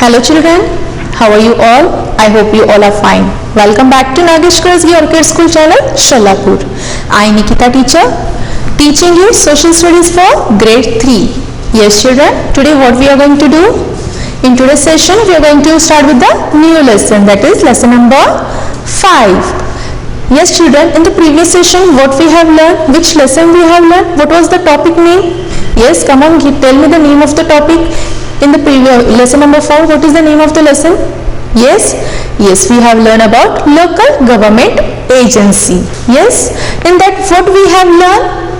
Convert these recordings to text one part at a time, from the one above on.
Hello children, how are you all? I hope you all are fine. Welcome back to Nagesh Kursgi Orchid School channel, Shalapur. I Nikita teacher, teaching you social studies for grade 3. Yes children, today what we are going to do? In today's session, we are going to start with the new lesson, that is lesson number 5. Yes children, in the previous session, what we have learned, which lesson we have learned, what was the topic name? Yes, come on, tell me the name of the topic. In the previous lesson number 4, what is the name of the lesson? Yes, we have learned about local government agency. Yes, in that what we have learned?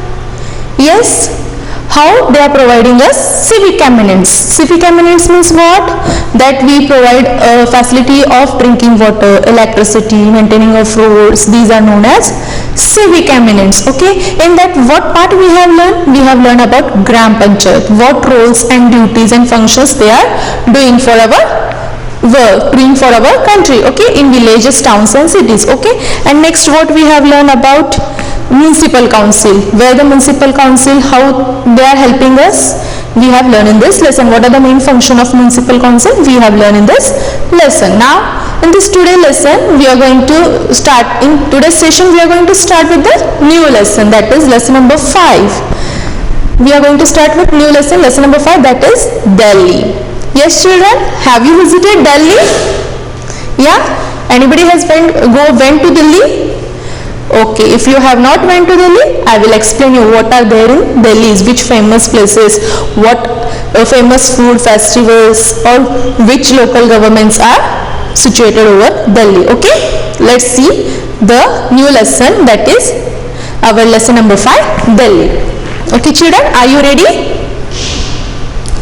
Yes, how they are providing us civic eminence. Civic eminence means what? That we provide a facility of drinking water, electricity, maintaining of roads. These are known as civic eminence. Okay, in that what part we have learned? We have learned about Gram Panchayat, what roles and duties and functions they are doing for our work, doing for our country. Okay, in villages, towns and cities. Okay, and next what we have learned about municipal council, where the municipal council, how they are helping us, we have learned in this lesson. What are the main function of municipal council? We have learned in this lesson. Now in this today lesson, we are going to start, in today's session we are going to start with the new lesson, that is lesson number 5. We are going to start with new lesson, lesson number 5, that is Delhi. Yes children, have you visited Delhi? Yeah, anybody has went to Delhi? Okay, if you have not went to Delhi, I will explain you what are there in Delhi, which famous places, what famous food festivals or which local governments are situated over Delhi. Okay, let's see the new lesson, that is our lesson number 5, Delhi. Okay children, are you ready?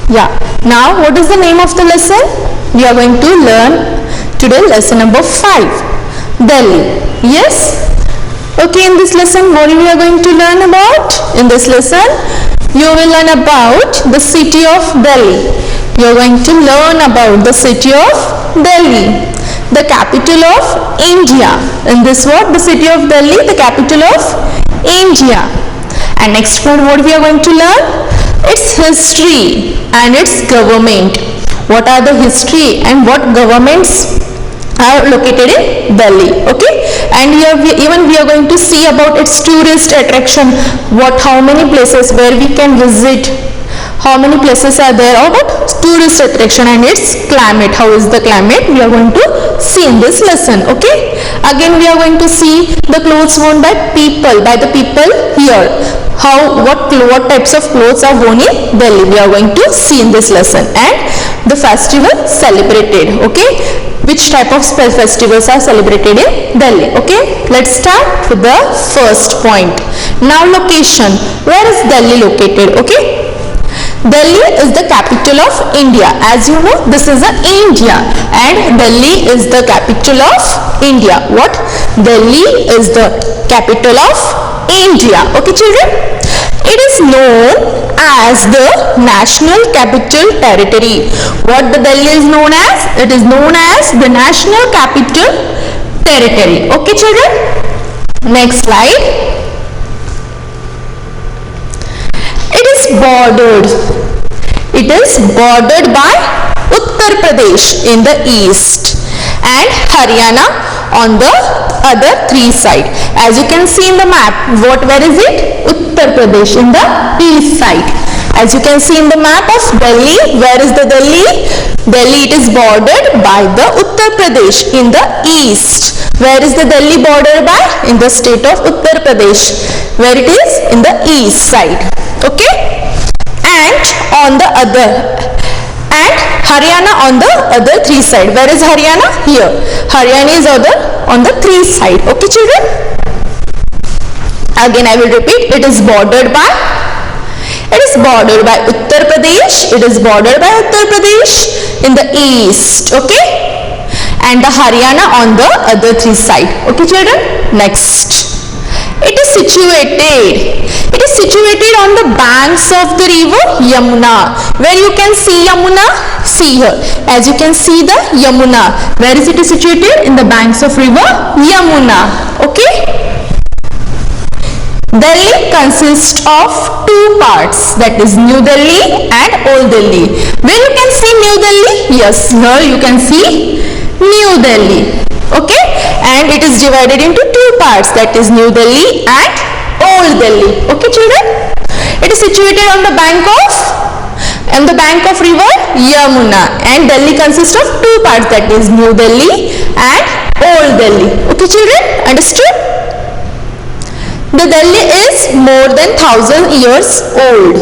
Yeah, now what is the name of the lesson? We are going to learn today lesson number 5, Delhi. Yes? Okay, in this lesson, what we are going to learn about? In this lesson, you will learn about the city of Delhi. You are going to learn about the city of Delhi, the capital of India. In this what? The city of Delhi, the capital of India. And next one, what we are going to learn? Its history and its government. What are the history and what governments are located in Delhi? Okay, and here we are going to see about its tourist attraction, how many places where we can visit, how many places are there about tourist attraction, and its climate, how is the climate, we are going to see in this lesson. Okay, again we are going to see the clothes worn by the people here, what types of clothes are worn in Delhi, we are going to see in this lesson, and the festival celebrated. Okay, which type of festivals are celebrated in Delhi. Okay, let's start with the first point. Now location, where is Delhi located? Okay, Delhi is the capital of India. As you know, this is India and Delhi is the capital of India. What? Delhi is the capital of India. Okay children, it is known as the National Capital Territory. What the Delhi is known as? It is known as the National Capital Territory. Okay children, next slide. It is bordered by Uttar Pradesh in the east and Haryana on the other 3 sides. As you can see in the map, where is it? Uttar Pradesh in the east side. As you can see in the map of Delhi, where is the Delhi? Delhi, it is bordered by the Uttar Pradesh in the east. Where is the Delhi bordered by? In the state of Uttar Pradesh, where it is in the east side. Okay, and Haryana on the other 3 side. Where is Haryana? Here. Haryana is on the 3 side. Okay children, again I will repeat, it is bordered by Uttar Pradesh. It is bordered by Uttar Pradesh in the east. Okay, and the Haryana on the other 3 side. Okay children, next. It is situated on the banks of the river Yamuna. Where you can see Yamuna? See here. As you can see the Yamuna. Where is it situated? In the banks of river Yamuna. Okay. Delhi consists of two parts, that is New Delhi and Old Delhi. Where you can see New Delhi? Yes, here you can see New Delhi. Okay, and it is divided into two parts, that is New Delhi and Old Delhi. Okay children, it is situated on the bank of river Yamuna, and Delhi consists of two parts, that is New Delhi and Old Delhi. Okay children, understood? The Delhi is more than 1000 years old.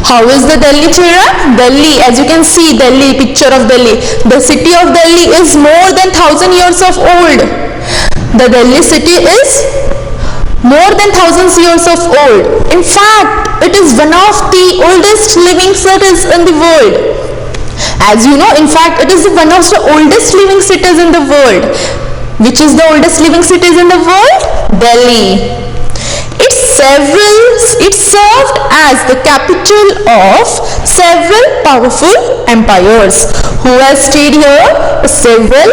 How is the Delhi children? Delhi, as you can see, Delhi, picture of Delhi. The city of Delhi is more than 1000 years of old. The Delhi city is more than 1000 years of old. In fact, it is one of the oldest living cities in the world. As you know, in fact, it is one of the oldest living cities in the world. Which is the oldest living cities in the world? Delhi. It served as the capital of several powerful empires. Who has stayed here? Several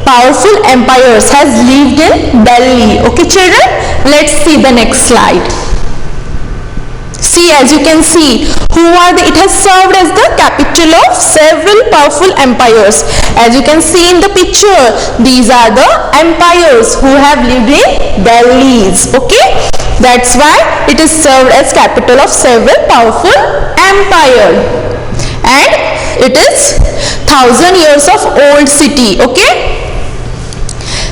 powerful empires has lived in Delhi. Okay children, let's see the next slide. See, as you can see, it has served as the capital of several powerful empires. As you can see in the picture, these are the empires who have lived in Delhi's. Okay, that's why it is served as capital of several powerful empires, and it is 1000 years of old city. Okay.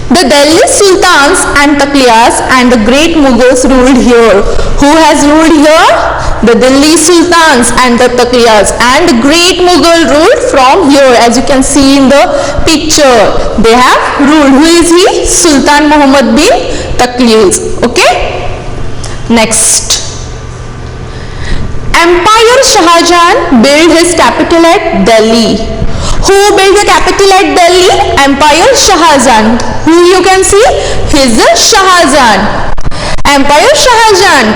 The Delhi Sultans and Taqliyas and the great Mughals ruled here. Who has ruled here? The Delhi Sultans and the Taqliyas, and the great Mughal ruled from here. As you can see in the picture, they have ruled. Who is he? Sultan Muhammad bin Taqliyas. Okay. Next. Empire Shah Jahan built his capital at Delhi. Who built the capital at Delhi? Empire Shah Jahan. Who you can see? He is Shah Jahan. Empire Shah Jahan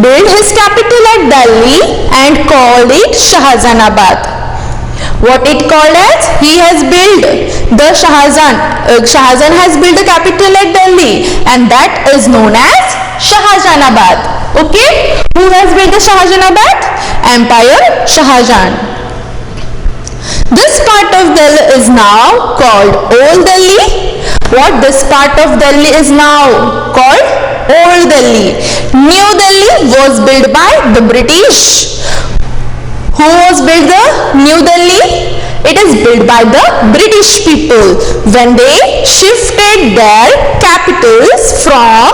built his capital at Delhi and called it Shahjahanabad. What it called as? He has built the Shah Jahan has built the capital at Delhi, and that is known as Shahjahanabad. Okay? Who has built the Shahjahanabad? Empire Shah Jahan. This part of Delhi is now called Old Delhi. What this part of Delhi is now called? Old Delhi. New Delhi was built by the British. Who was built the New Delhi? It is built by the British people when they shifted their capitals from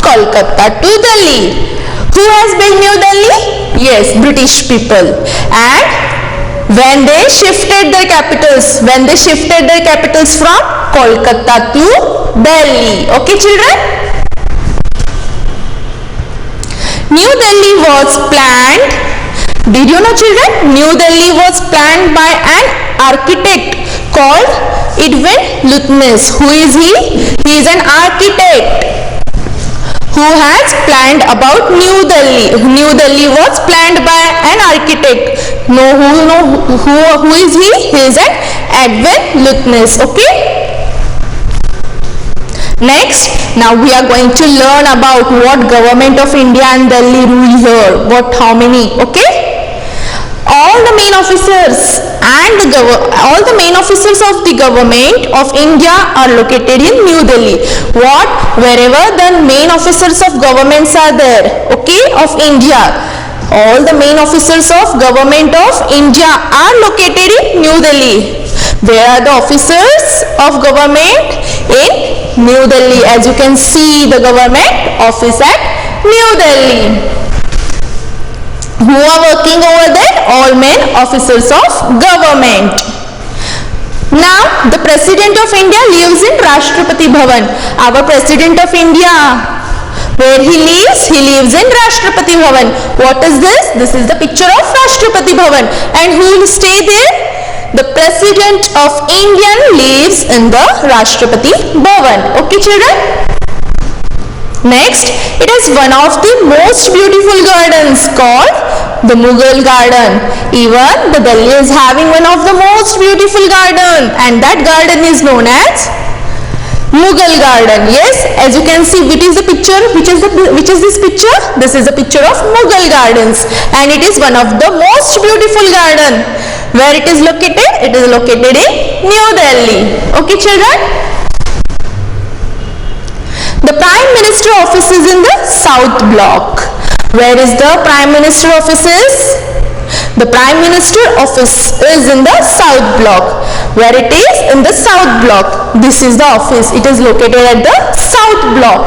Kolkata to Delhi. Who has built New Delhi? Yes, British people. And when they shifted their capitals from Kolkata to Delhi. Okay children? New Delhi was planned. Did you know children? New Delhi was planned by an architect called Edwin Lutyens. Who is he? He is an architect who has planned about New Delhi. New Delhi was planned by an architect. Who is he? He is an Edwin Lutyens. Okay. Next, now we are going to learn about what government of India and Delhi rule here. How many? Okay. All the main officers of the government of India are located in New Delhi. Wherever the main officers of governments are there, okay, of India, all the main officers of government of India are located in New Delhi. Where are the officers of government? In New Delhi. As you can see, the government office at New Delhi. Who are working over there? All main officers of government. Now, the President of India lives in Rashtrapati Bhavan. Our President of India, where he lives? He lives in Rashtrapati Bhavan. What is this? This is the picture of Rashtrapati Bhavan. And who will stay there? The President of India lives in the Rashtrapati Bhavan. Okay, children? Next, it is one of the most beautiful gardens called the Mughal Garden. Even the Delhi is having one of the most beautiful garden, and that garden is known as Mughal garden. Yes, as you can see, which is the picture? Which is this picture? This is a picture of Mughal gardens, and it is one of the most beautiful garden. Where it is located? It is located in New Delhi. Okay, children. The Prime Minister office is in the South Block. Where is the Prime Minister offices? The Prime Minister office is in the South Block. Where it is? In the South Block. This is the office. It is located at the South Block.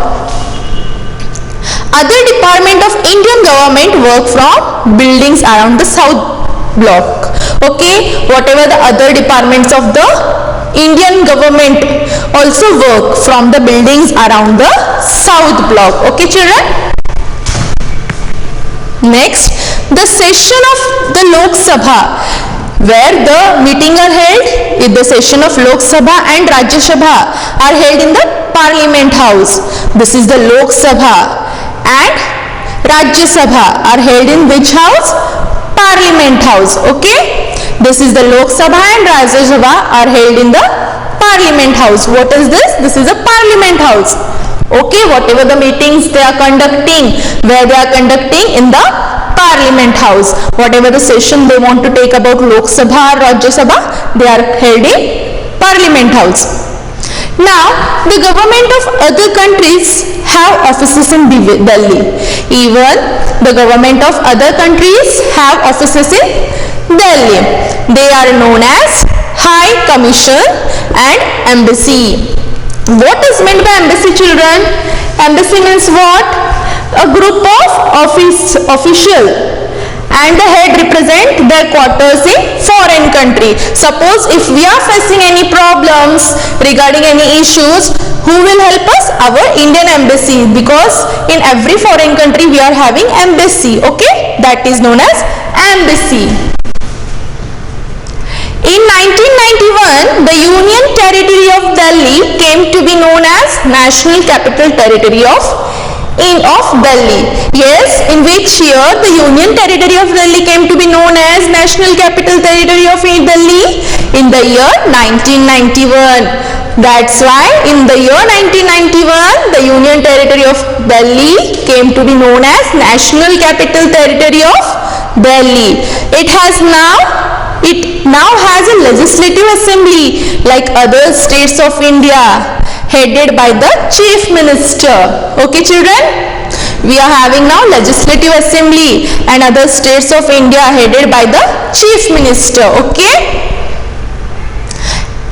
Other department of Indian government work from buildings around the South Block. Okay, whatever the other departments of the Indian government also work from the buildings around the South Block. Okay, children. Next, the session of the Lok Sabha, where the meeting are held. The session of Lok Sabha and Rajya Sabha are held in the Parliament House. This is the Lok Sabha, and Rajya Sabha are held in which house? Parliament House. Okay, this is the Lok Sabha and Rajya Sabha are held in the Parliament House. What is this? This is a Parliament House. Okay, whatever the meetings they are conducting, where they are conducting in the Parliament House. Whatever the session they want to take about Lok Sabha or Rajya Sabha, they are held in Parliament House. Now, the government of other countries have offices in Delhi. Even the government of other countries have offices in Delhi. They are known as High Commission and Embassy. What is meant by embassy, children? Embassy means what? A group of official and the head represent their quarters in foreign country. Suppose if we are facing any problems regarding any issues, who will help us? Our Indian embassy, because in every foreign country we are having embassy. Okay, that is known as embassy. In 1991, the Union Territory of Delhi came to be known as National Capital Territory of Delhi. Yes, in which year the Union Territory of Delhi came to be known as National Capital Territory of Delhi? In the year 1991. That's why in the year 1991, the Union Territory of Delhi came to be known as National Capital Territory of Delhi. It now has a legislative assembly like other states of India, headed by the chief minister. Okay, children, we are having now legislative assembly and other states of India headed by the chief minister. Okay,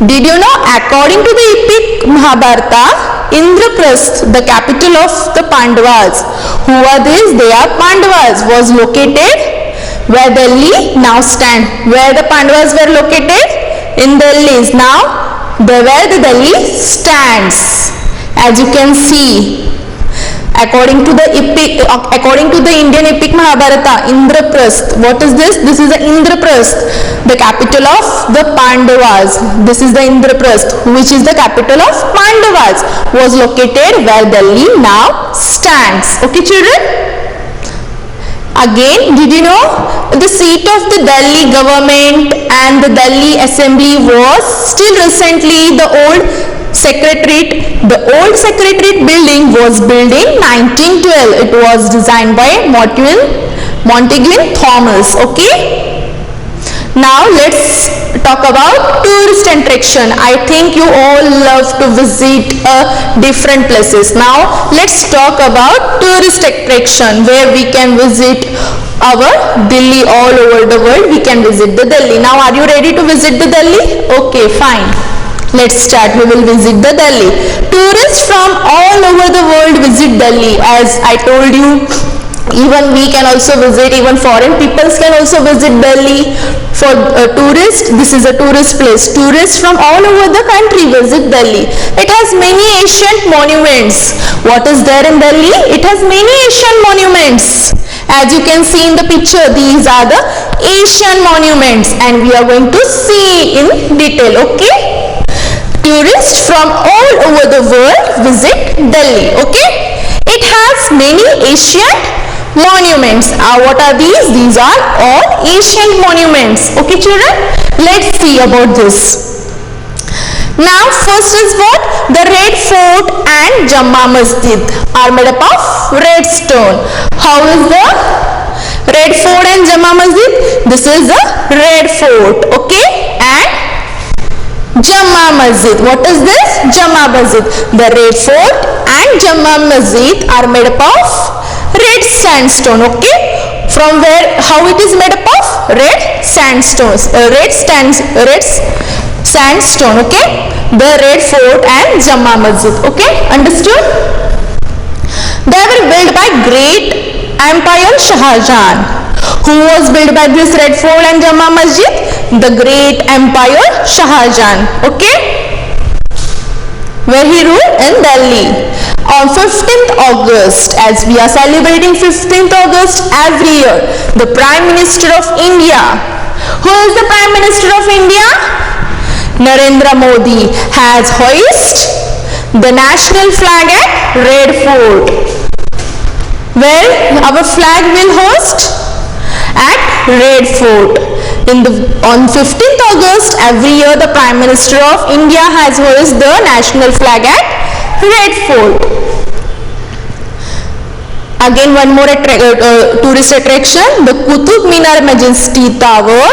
did you know, according to the epic Mahabharata, Indraprasth, the capital of the Pandavas, who are these? They are Pandavas, was located where Delhi now stand. Where the Pandavas were located? In Delhi is now where the Delhi stands. As you can see, according to the Indian epic Mahabharata, Indraprasth. What is this? This is the Indraprasth, the capital of the Pandavas. This is the Indraprasth, which is the capital of Pandavas, was located where Delhi now stands. Okay, children. Again, did you know the seat of the Delhi government and the Delhi assembly was still recently the old secretariat. The old secretariat building was built in 1912. It was designed by Montague Thomas. Okay. Now let's talk about tourist attraction. I think you all love to visit different places. Now let's talk about tourist attraction, where we can visit our Delhi. All over the world we can visit the Delhi. Now are you ready to visit the Delhi? Okay, fine. Let's start. We will visit the Delhi. Tourists from all over the world visit Delhi. As I told you, even we can also visit, even foreign peoples can also visit Delhi. For tourists, this is a tourist place. Tourists from all over the country visit Delhi. It has many ancient monuments. What is there in Delhi? It has many ancient monuments. As you can see in the picture, these are the Asian monuments, and we are going to see in detail. Okay, tourists from all over the world visit Delhi. Okay, it has many ancient monuments. What are these? These are all ancient monuments. Okay, children, let's see about this. Now first is what? The Red Fort and Jama Masjid are made up of red stone. How is the Red Fort and Jama Masjid? This is the Red Fort, okay? And Jama Masjid. What is this? Jama Masjid. The Red Fort and Jama Masjid are made up of red sandstone, okay? From where, how it is made up of? Red sandstones, red sandstone, okay? The Red Fort and Jama Masjid, okay? Understood? They were built by great Empire Shah Jahan. Who was built by this Red Fort and Jama Masjid? The great Empire Shah Jahan, okay? Where he ruled in Delhi. On 15th August, as we are celebrating 15th August every year, the Prime Minister of India. Who is the Prime Minister of India? Narendra Modi has hoisted the national flag at Red Fort. Where our flag will host? At Red Fort. On 15th August every year, the Prime Minister of India has hoisted the national flag at Red Fort. Again, one more tourist attraction, the Qutub Minar Majesty Tower.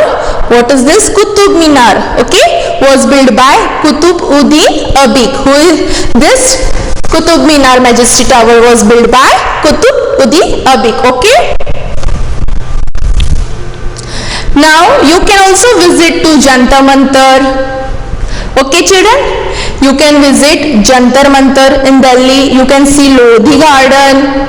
What is this? Qutub Minar, okay, was built by Qutb-ud-Din Aibak. Who is this? Qutub Minar Majesty Tower was built by Qutb-ud-Din Aibak, okay. Now you can also visit to Jantar Mantar, okay children. You can visit Jantar Mantar in Delhi. You can see Lodhi Garden,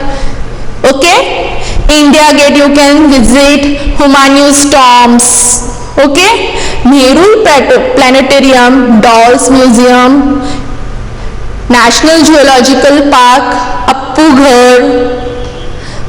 okay. India Gate you can visit, Humayun's tombs, okay. Nehru Planetarium, Dolls Museum, National Zoological Park, Appu Ghar,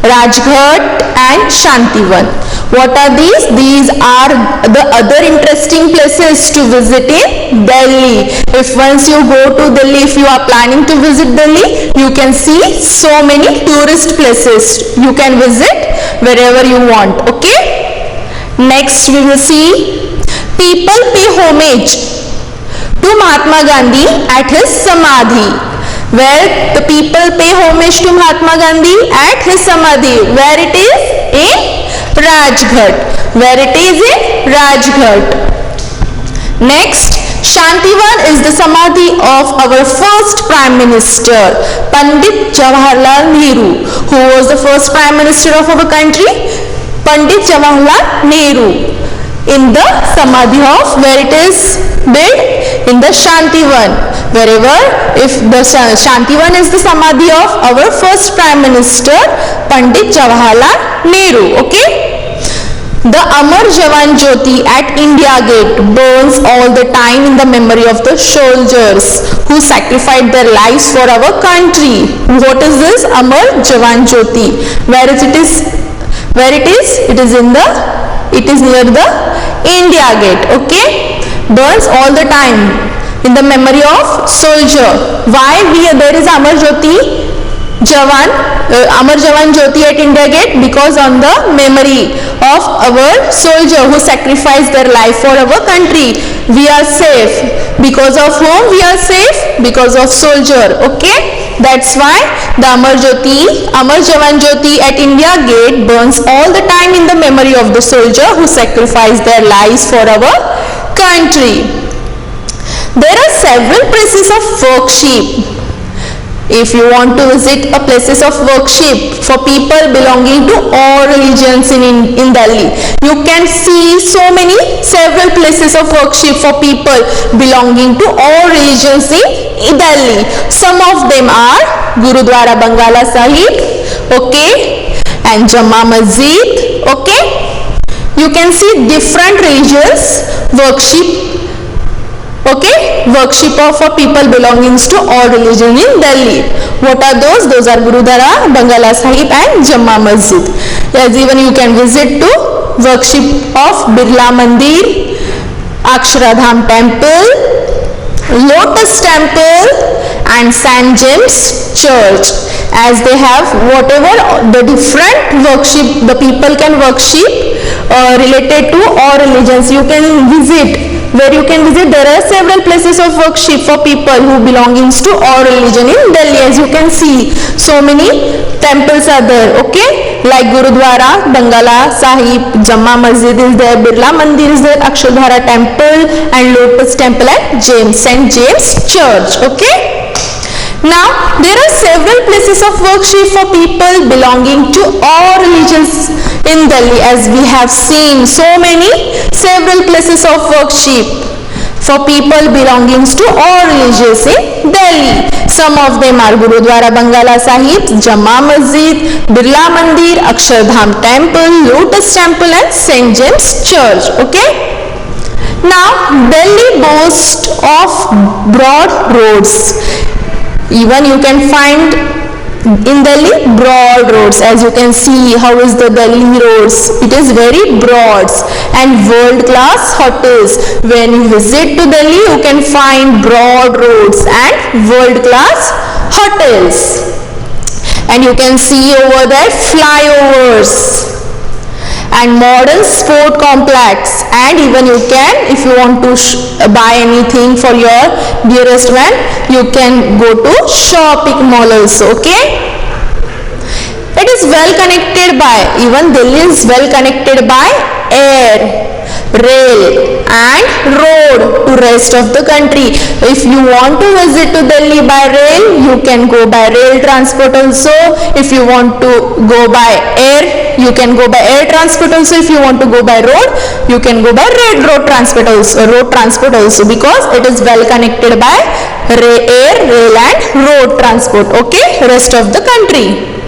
Rajghat and Shantivan. What are these? These are the other interesting places to visit in Delhi. If once you go to Delhi, if you are planning to visit Delhi, you can see so many tourist places. You can visit wherever you want, okay? Next we will see people pay homage to Mahatma Gandhi at his Samadhi. Where the people pay homage to Mahatma Gandhi at his Samadhi. Where it is? In Rajghat. Where it is? In Rajghat. Next, Shantivan is the Samadhi of our first Prime Minister, Pandit Jawaharlal Nehru. Who was the first Prime Minister of our country? Pandit Jawaharlal Nehru. In the Samadhi of, where it is built? In the Shantivan. Wherever, if the Shantivan is the Samadhi of our first Prime Minister, Pandit Jawaharlal Nehru, okay. The Amar Jawan Jyoti at India Gate burns all the time in the memory of the soldiers who sacrificed their lives for our country. What is this Amar Jawan Jyoti? Where is it is? Where it is? It is in the, it is near the India Gate, okay. Burns all the time in the memory of soldier. Why there is Amar Jyoti Jawan, Amar Jawan Jyoti at India Gate? Because on the memory of our soldier who sacrificed their life for our country. We are safe. Because of whom we are safe? Because of soldier, okay. That's why the Amar Jawan Jyoti at India Gate burns all the time in the memory of the soldier who sacrificed their lives for our country. There are several places of worship. If you want to visit a places of worship for people belonging to all religions in Delhi, you can see several places of worship for people belonging to all religions in Delhi. Some of them are Gurudwara Bangala Sahib, okay, and Jama Masjid, okay. You can see different religious worship, okay, worship for people belonging to all religion in Delhi. What are those? Those are Gurudwara, Bangala Sahib and Jama Masjid. Yes, even you can visit to worship of Birla Mandir, Aksharadham Temple, Lotus Temple and St. James Church. As they have whatever the different worship the people can worship related to all religions, you can visit where you can visit. There are several places of worship for people who belongs to all religion in Delhi. As you can see, so many temples are there, okay, like Gurudwara, Bangala Sahib, Jamma Masjid is there, Birla Mandir is there, Akshardhara Temple and Lotus Temple at St. James Church, okay. Now, there are several places of worship for people belonging to all religions in Delhi, as we have seen so many several places of worship for people belonging to all religions in Delhi. Some of them are Gurudwara Bangala Sahib, Jamma Masjid, Birla Mandir, Akshardham Temple, Lotus Temple and St. James Church, okay. Now, Delhi boasts of broad roads. Even you can find in Delhi broad roads. As you can see, how is the Delhi roads? It is very broad and world-class hotels. When you visit to Delhi, you can find broad roads and world-class hotels. And you can see over there flyovers and modern sport complex, and even you can, if you want to buy anything for your dearest one, you can go to shopping mall also, okay. It is well connected by, even Delhi is well connected by air, rail and road to rest of the country. If you want to visit to Delhi by rail, you can go by rail transport also. If you want to go by air, you can go by air transport also. If you want to go by road, you can go by road transport also, because it is well connected by air, rail and road transport, okay, rest of the country.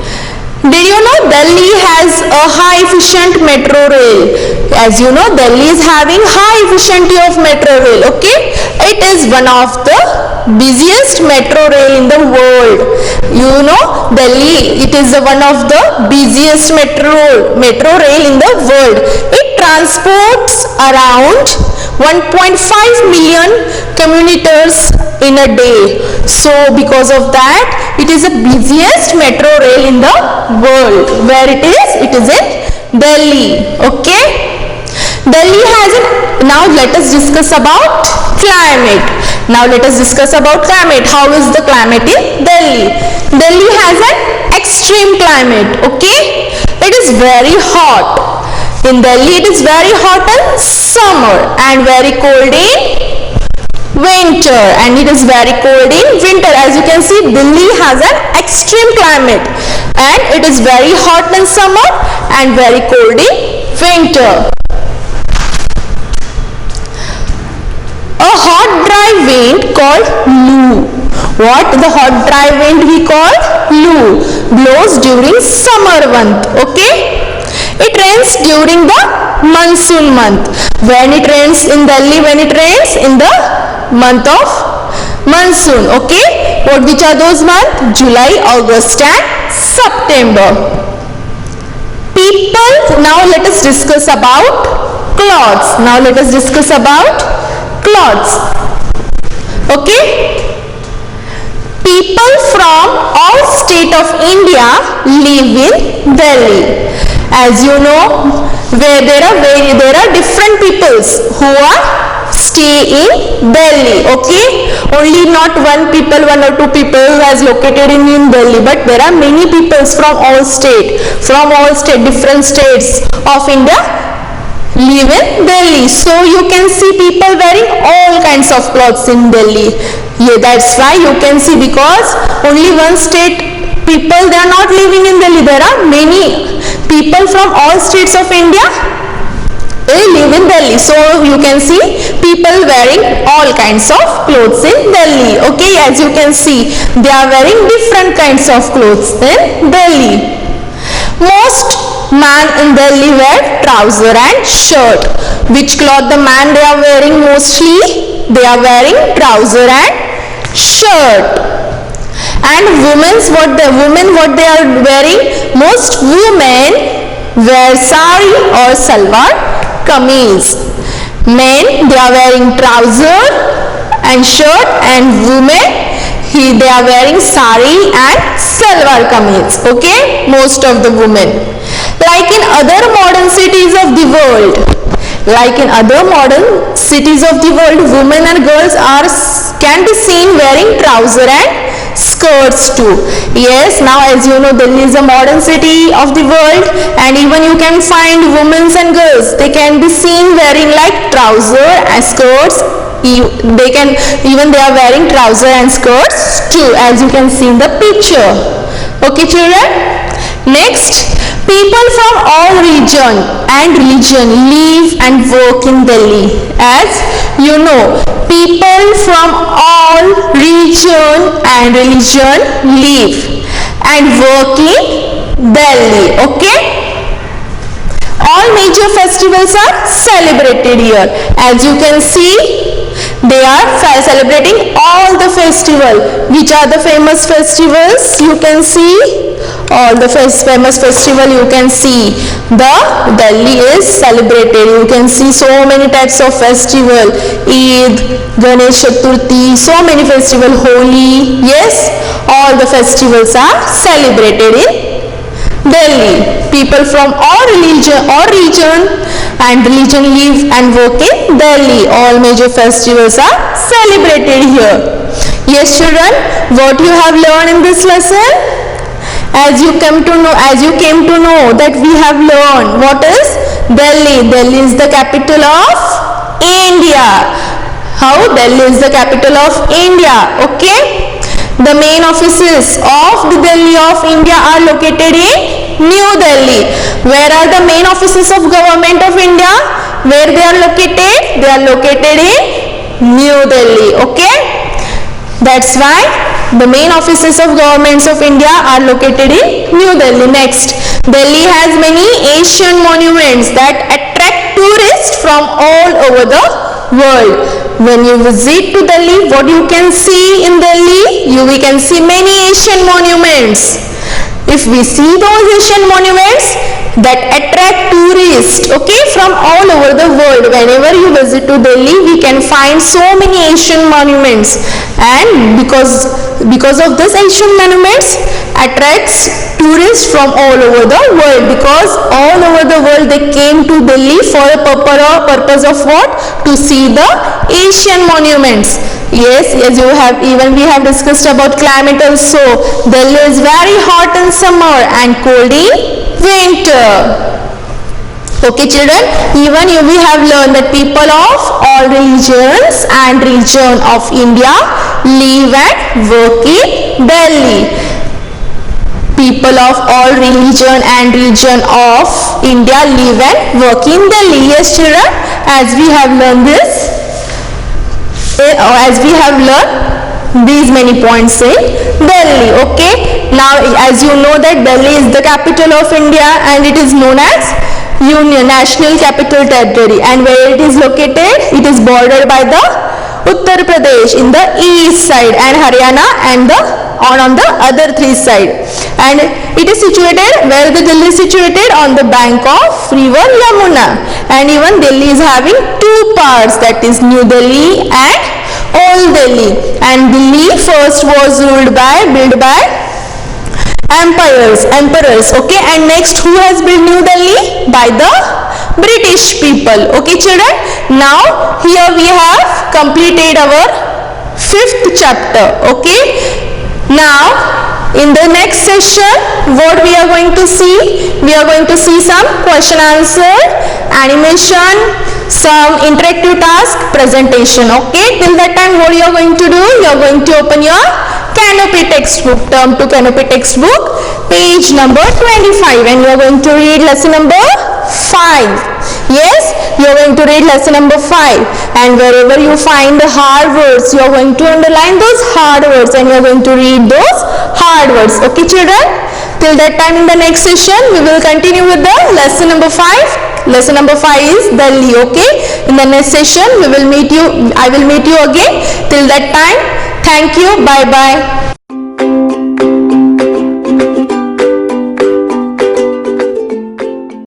Did you know Delhi has a high efficient metro rail? As you know, Delhi is having high efficiency of metro rail, okay. It is one of the busiest metro rail in the world. You know, Delhi, it is one of the busiest metro rail in the world. It transports around 1.5 million commuters in a day. So because of that, it is the busiest metro rail in the world. Where it is? It is in Delhi, okay. Delhi has now let us discuss about climate. Now let us discuss about climate. How is the climate in Delhi? Delhi has an extreme climate, okay. It is very hot. In Delhi it is very hot in summer and very cold in winter, and it is very cold in winter. As you can see, Delhi has an extreme climate and it is very hot in summer and very cold in winter. A hot dry wind called Loo. What? The hot dry wind we call Loo blows during summer month, okay. It rains during the monsoon month. When it rains in Delhi, when it rains in the month of monsoon, okay. Which are those months? July, August and September. People, now let us discuss about clothes. Now let us discuss about clothes, okay. People from all states of India live in Delhi. As you know, where there are different peoples who are stay in Delhi, okay. Only not one or two people who has located in Delhi, but there are many peoples from all different states of India live in Delhi. So you can see people wearing all kinds of clothes in Delhi. Yeah, that's why you can see, because only one state people, they are not living in Delhi. There are many people from all states of India, they live in Delhi. So you can see people wearing all kinds of clothes in Delhi, okay. As you can see, they are wearing different kinds of clothes in Delhi. Most man in Delhi wear trouser and shirt. Which cloth the man they are wearing mostly? They are wearing trouser and shirt. And what they are wearing? Most women wear sari or salwar kameez. Men, they are wearing trouser and shirt, and women, they are wearing sari and salwar kameez, okay. Most of the women. Like in other modern cities of the world, Like in other modern cities of the world, women and girls can be seen wearing trouser and skirts too. Yes, now as you know, Delhi is a modern city of the world, and even you can find women and girls, they can be seen wearing like trouser and skirts. They are wearing trouser and skirts too, as you can see in the picture. Okay children, next, people from all region and religion live and work in Delhi. As you know, people from all region and religion live and work in Delhi. Okay. All major festivals are celebrated here. As you can see, they are celebrating all the festival. Which are the famous festivals? You can see all the famous festival. You can see the Delhi is celebrated. You can see so many types of festival. Eid, Ganesh Chaturthi, so many festival. Holi. Yes, all the festivals are celebrated in Delhi. People from all region and religion live and work in Delhi. All major festivals are celebrated here. Yes children, what you have learned in this lesson? As you came to know that we have learned what is Delhi. Delhi is the capital of India. How? Delhi is the capital of India. Okay. The main offices of the Delhi of India are located in New Delhi. Where are the main offices of government of India? Where they are located? They are located in New Delhi. Okay. That's why the main offices of governments of India are located in New Delhi. Next, Delhi has many Asian monuments that attract tourists from all over the world. When you visit to Delhi, what you can see in Delhi? We can see many Asian monuments. If we see those Asian monuments that attract tourists, okay, from all over the world, whenever you visit to Delhi, we can find so many Asian monuments, and because of this Asian monuments attracts tourists from all over the world, because all over the world they came to Delhi for a purpose of what? To see the Asian monuments. Yes, as we have discussed about climate also. Delhi is very hot in summer and cold in winter. Okay children, even we have learned that people of all religions and region of India live and work in Delhi. People of all religion and region of India live and work in Delhi. Yes children, as we have learned this, as we have learned these many points in Delhi. Okay, now as you know that Delhi is the capital of India and it is known as National Capital Territory, and where it is located, it is bordered by the Uttar Pradesh in the east side and Haryana and on the other three side, and it is situated where the Delhi is situated on the bank of river Yamuna, and even Delhi is having two parts, that is New Delhi and Old Delhi, and Delhi first was built by emperors. Okay, and next who has built New Delhi? By the British people. Okay children, now here we have completed our 5th chapter. Okay, now in the next session what we are going to see? We are going to see some question answer, animation, some interactive task, presentation. Okay, till that time what you are going to do? You are going to open your Canopy textbook, turn to Canopy textbook, page number 25, and you are going to read lesson number 5. Yes, you are going to read lesson number 5, and wherever you find the hard words, you are going to underline those hard words and you are going to read those hard words. Okay children, till that time in the next session we will continue with the lesson number 5. Lesson number 5 is Delhi. Okay, in the next session I will meet you again. Till that time, thank you, bye bye.